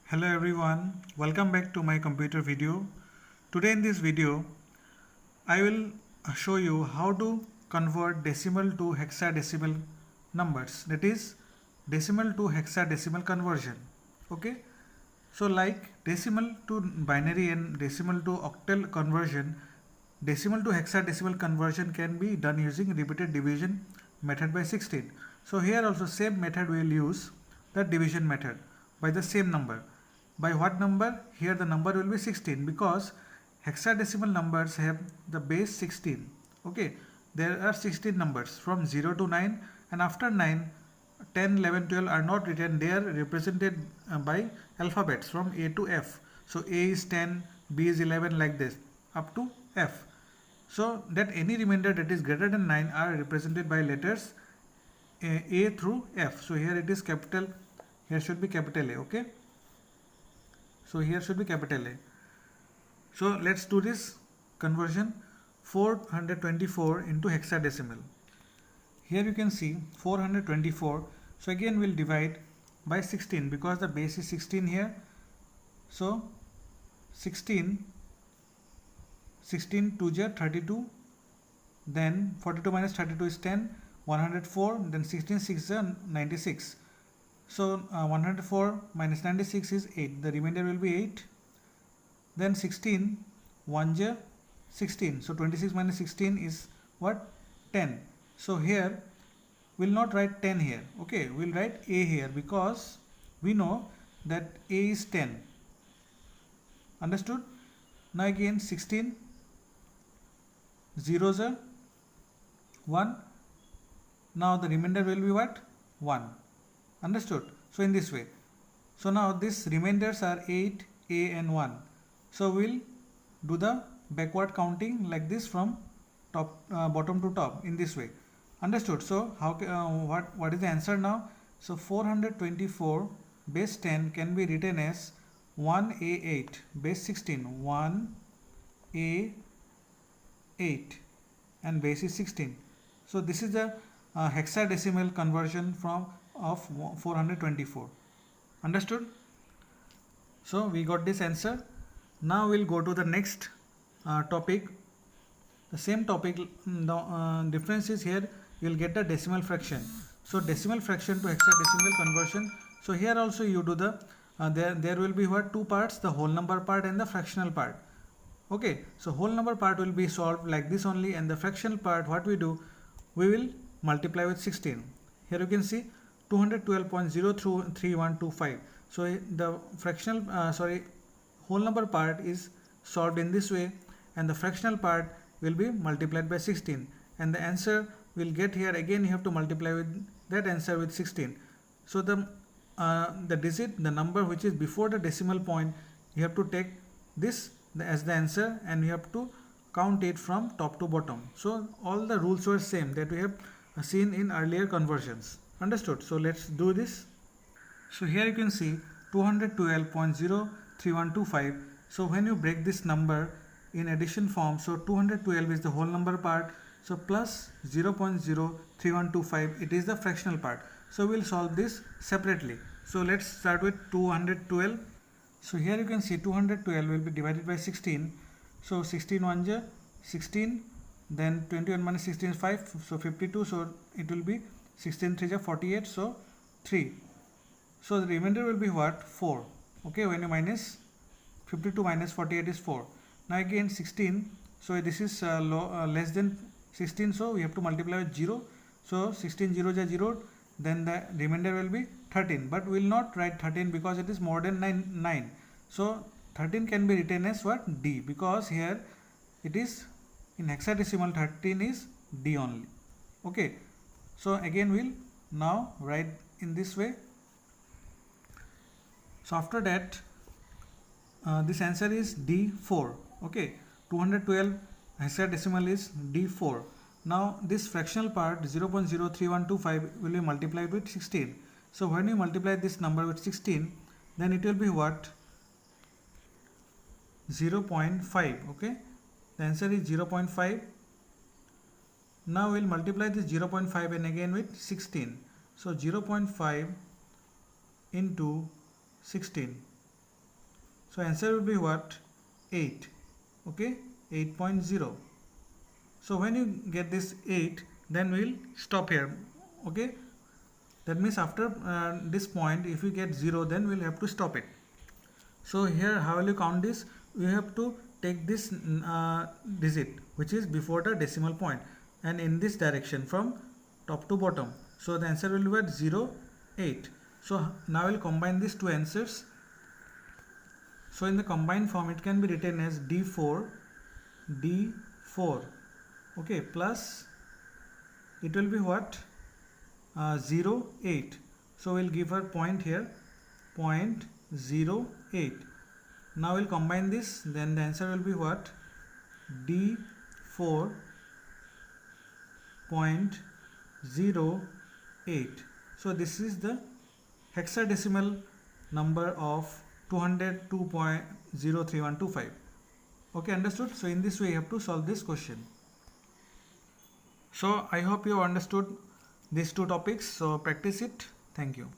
Hello everyone, welcome back to my computer video. Today in this video, I will show you how to convert decimal to hexadecimal numbers, that is decimal to hexadecimal conversion. Okay, so like decimal to binary and decimal to octal conversion, decimal to hexadecimal conversion can be done using repeated division method by 16. So here also same method we will use, the division method by the same number. By what number? Here the number will be 16 because hexadecimal numbers have the base 16. Okay, there are 16 numbers from 0 to 9, and after 9, 10, 11, 12 are not written. They are represented by alphabets from A to F. So A is 10, B is 11, like this up to F. So that any remainder that is greater than 9 are represented by letters A through F. So here it is capital, here should be capital A. Okay, so here should be capital A. So let's do this conversion. 424 into hexadecimal. Here you can see 424. So again we'll divide by 16 because the base is 16 here. So 16 2 is 32, then 42 minus 32 is 10, 104, then 16 6 is 96. So 104 minus 96 is 8, the remainder will be 8. Then 16 1 is 16, so 26 minus 16 is what? 10. So here we'll not write 10 here. Okay, we'll write A here because we know that A is 10. Understood? Now again 16 zeros are 1. Now the remainder will be what? 1. Understood? So in this way. So now these remainders are 8, A and 1. So we'll do the backward counting like this from top bottom to top in this way. Understood? So how what is the answer now? So 424 base 10 can be written as 1A8 base 16, 1A8 and base is 16. So this is the hexadecimal conversion of 424. Understood? So we got this answer. Now we'll go to the next topic. The same topic, the difference is here you'll get the decimal fraction. So decimal fraction to hexadecimal conversion. So here also you do the there will be what? Two parts, the whole number part and the fractional part. Okay, so whole number part will be solved like this only, and the fractional part, what we do, we will multiply with 16. Here you can see 212.03125. So the fractional whole number part is solved in this way, and the fractional part will be multiplied by 16, and the answer we'll get here again you have to multiply with that answer with 16. So the digit, the number which is before the decimal point, you have to take this as the answer and you have to count it from top to bottom. So all the rules were same that we have seen in earlier conversions. Understood? So let's do this. So here you can see 212.03125. So when you break this number in addition form, so 212 is the whole number part, so plus 0.03125, it is the fractional part. So we'll solve this separately. So let's start with 212. So here you can see 212 will be divided by 16. So 16 1 is 16, then 21 minus 16 is 5, so 52, so it will be 16 3 is 48, so 3. So the remainder will be what? 4. Okay, when you minus 52 minus 48 is 4. Now again 16, so this is less than 16, so we have to multiply with 0. So 16 0 is 0, then the remainder will be 13, but we will not write 13 because it is more than 9. So 13 can be written as what? D, because here it is in hexadecimal 13 is D only. Okay, so again we'll now write in this way. So after that this answer is D4. Okay, 212 hexadecimal is D4. Now this fractional part 0.03125 will be multiplied with 16. So when you multiply this number with 16, then it will be what? 0.5. Okay, the answer is 0.5. Now we'll multiply this 0.5 and again with 16. So 0.5 into 16. So answer will be what? 8. Okay, 8.0. So when you get this 8, then we'll stop here. Okay, that means after this point, if you get 0, then we'll have to stop it. So here, how will you count this? We have to take this digit which is before the decimal point and in this direction from top to bottom. So the answer will be what? 0, 8. So now we'll combine these two answers. So in the combined form, it can be written as D4, okay, plus it will be what? 0, 8. So we'll give her point here, 0.08. Now we'll combine this, then the answer will be what? D4.08. So this is the hexadecimal number of 202.03125. Okay, understood? So in this way you have to solve this question. So I hope you understood these two topics. So practice it. Thank you.